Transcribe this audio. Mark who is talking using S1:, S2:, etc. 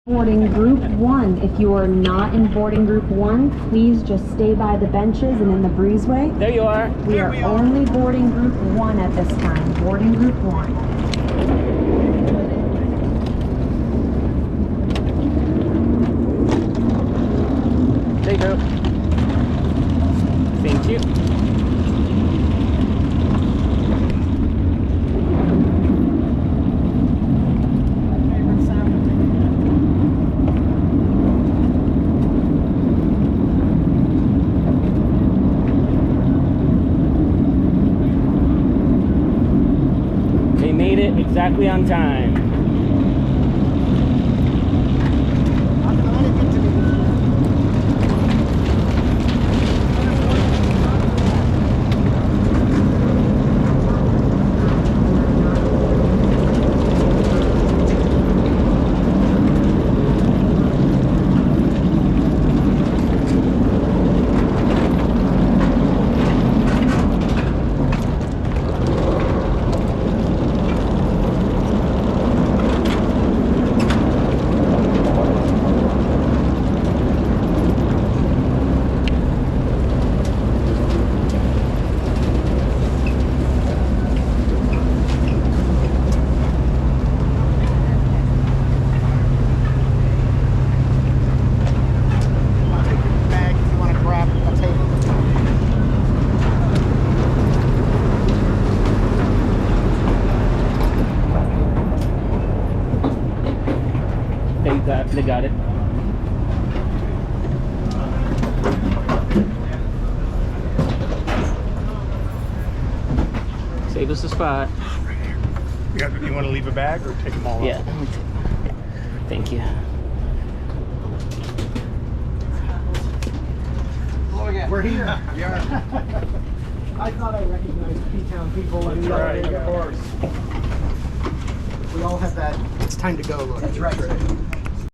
S1: Boarding group 1. If you are not in boarding group 1, please just stay by the benches and in the breezeway.
S2: There you are.
S1: We are only boarding group 1 at this time. Boarding group 1.
S2: There you go. Thank you. They made it exactly on time. They got it. Save us a spot.
S3: You want to leave a bag or take them all
S2: Yeah.
S3: out?
S2: Thank you.
S4: We're here. I thought I recognized P-Town people. And
S3: right.
S4: of course. We all have that. It's time to go look. That's right.